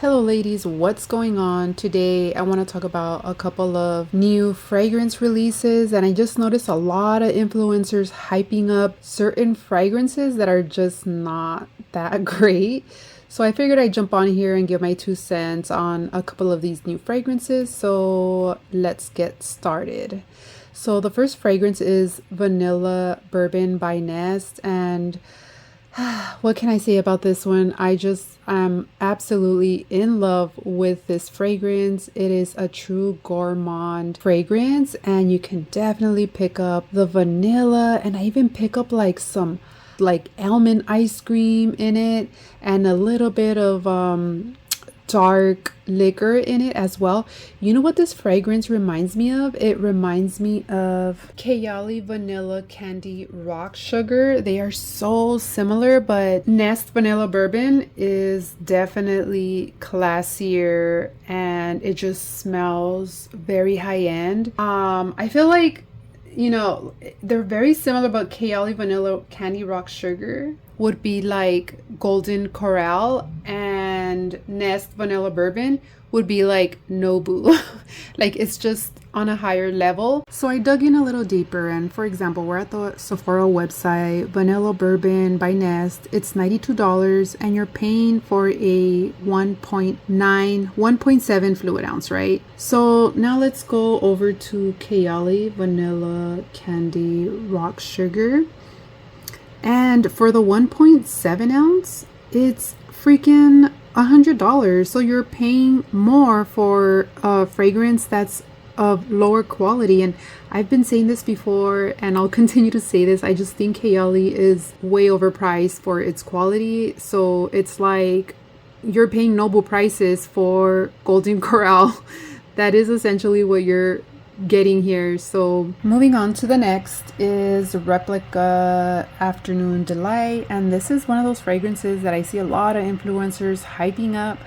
Hello ladies, what's going on? Today I want to talk about a couple of new fragrance releases, and I just noticed a lot of influencers hyping up certain fragrances that are just not that great. So I figured I'd jump on here and give my 2 cents on a couple of these new fragrances. So let's get started. So the first fragrance is Vanilla Bourbon by Neste, and what can I say about this one? I'm absolutely in love with this fragrance. It is a true gourmand fragrance, and you can definitely pick up the vanilla, and I even pick up like some like almond ice cream in it, and a little bit of dark liquor in it as well. You know what this fragrance reminds me of? It reminds me of Kayali Vanilla Candy Rock Sugar. They are so similar, but Nest Vanilla Bourbon is definitely classier and it just smells very high end. I feel like, they're very similar, but Kayali Vanilla Candy Rock Sugar would be like Golden Corral, and Nest Vanilla Bourbon would be like Nobu. Like it's just on a higher level. So I dug in a little deeper, and for example, we're at the Sephora website. Vanilla Bourbon by Nest, it's $92, and you're paying for a 1.7 fluid ounce, right? So now let's go over to Kayali Vanilla Candy Rock Sugar. And for the 1.7 ounce, it's freaking $100. So you're paying more for a fragrance that's of lower quality. And I've been saying this before, and I'll continue to say this. I just think Kayali is way overpriced for its quality. So it's like you're paying noble prices for Golden Corral. That is essentially what you're getting here. So moving on to the next is Replica Afternoon Delight, and this is one of those fragrances that I see a lot of influencers hyping up,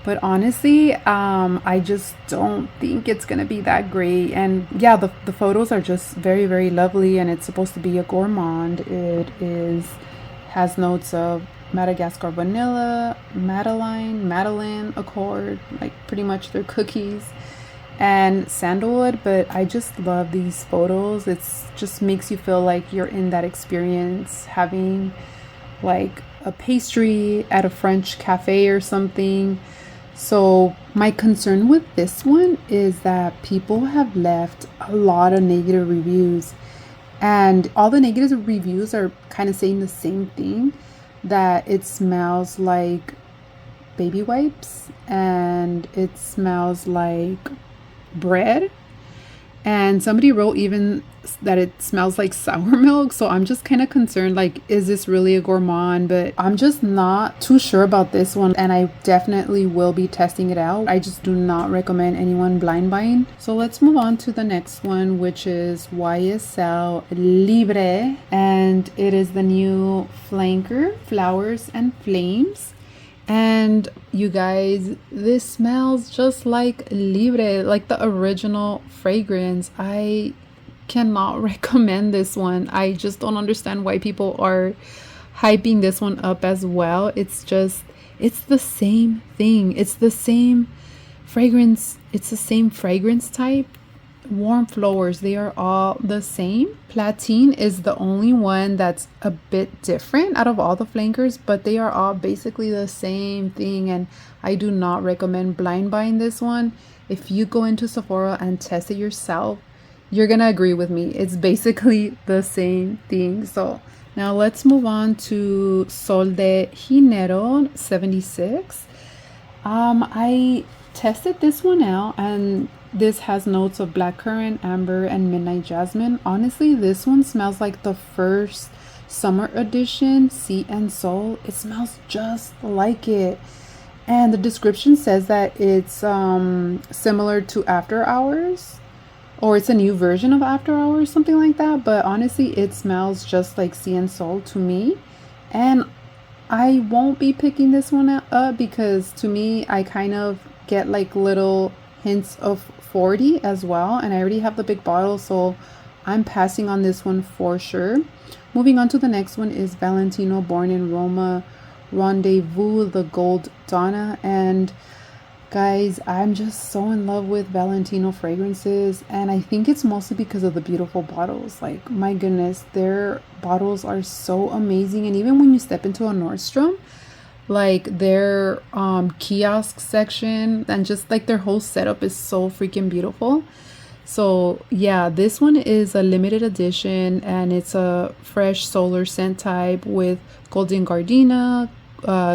but honestly I just don't think it's gonna be that great. And yeah, the photos are just very lovely, and it's supposed to be a gourmand. Has notes of Madagascar vanilla, Madeline Accord, like pretty much their cookies, and sandalwood. But I just love these photos. It's just makes you feel like you're in that experience, having like a pastry at a French cafe or something. So my concern with this one is that people have left a lot of negative reviews, and all the negative reviews are kind of saying the same thing, that it smells like baby wipes and it smells like bread, and somebody wrote even that it smells like sour milk. So I'm just kind of concerned, like, is this really a gourmand? But I'm just not too sure about this one, and I definitely will be testing it out. I just do not recommend anyone blind buying. So let's move on to the next one, which is YSL Libre, and it is the new flanker, Flowers and Flames. And you guys, this smells just like Libre, like the original fragrance. I cannot recommend this one. I just don't understand why people are hyping this one up as well. It's the same thing. It's the same fragrance. It's the same fragrance type. Warm flowers, they are all the same. Platine is the only one that's a bit different out of all the flankers, but they are all basically the same thing, and I do not recommend blind buying this one. If you go into Sephora and test it yourself, you're gonna agree with me. It's basically the same thing. So now let's move on to Sol de Janeiro 76. I tested this one out, and this has notes of blackcurrant, amber, and midnight jasmine. Honestly, this one smells like the first summer edition, Sea and Soul. It smells just like it. And the description says that it's similar to After Hours, or it's a new version of After Hours, something like that. But honestly, it smells just like Sea and Soul to me. And I won't be picking this one up because to me, I kind of get like little hints of 40 as well, and I already have the big bottle, so I'm passing on this one for sure. Moving on to the next one is Valentino Born in Roma Rendezvous, the gold Donna. And guys, I'm just so in love with Valentino fragrances, and I think it's mostly because of the beautiful bottles. Like, my goodness, their bottles are so amazing. And even when you step into a Nordstrom, like their kiosk section and just like their whole setup is so freaking beautiful. So yeah, this one is a limited edition, and it's a fresh solar scent type with golden gardenia,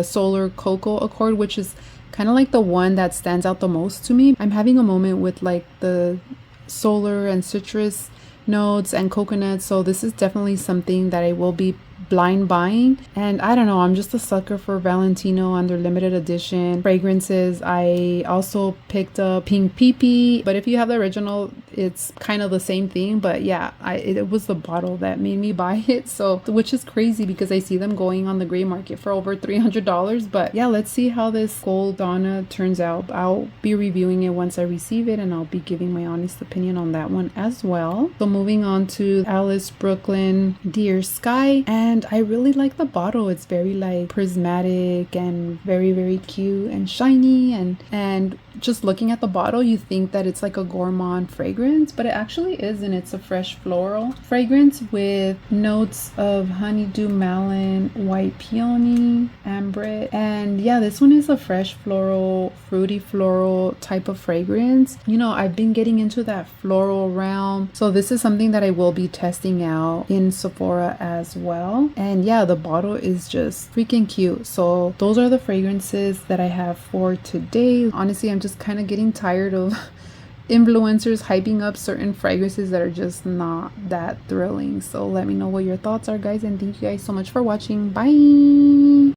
solar cocoa accord, which is kind of like the one that stands out the most to me. I'm having a moment with like the solar and citrus notes and coconut, so this is definitely something that I will be blind buying. And I don't know, I'm just a sucker for Valentino and their limited edition fragrances. I also picked up Pink Pee, but if you have the original, it's kind of the same thing. But yeah, it was the bottle that made me buy it, so, which is crazy because I see them going on the gray market for over $300. But yeah, let's see how this gold Donna turns out. I'll be reviewing it once I receive it, and I'll be giving my honest opinion on that one as well. So moving on to Alice Brooklyn Dear Sky, and I really like the bottle. It's very like prismatic and very, very cute and shiny, and just looking at the bottle, you think that it's like a gourmand fragrance, but it actually isn't. It's a fresh floral fragrance with notes of honeydew, malin, white peony, amber. And yeah, this one is a fresh floral, fruity floral type of fragrance. You know, I've been getting into that floral realm, so this is something that I will be testing out in Sephora as well. And yeah, the bottle is just freaking cute. So those are the fragrances that I have for today. Honestly, I'm just kind of getting tired of influencers hyping up certain fragrances that are just not that thrilling. So let me know what your thoughts are, guys, and thank you guys so much for watching. Bye.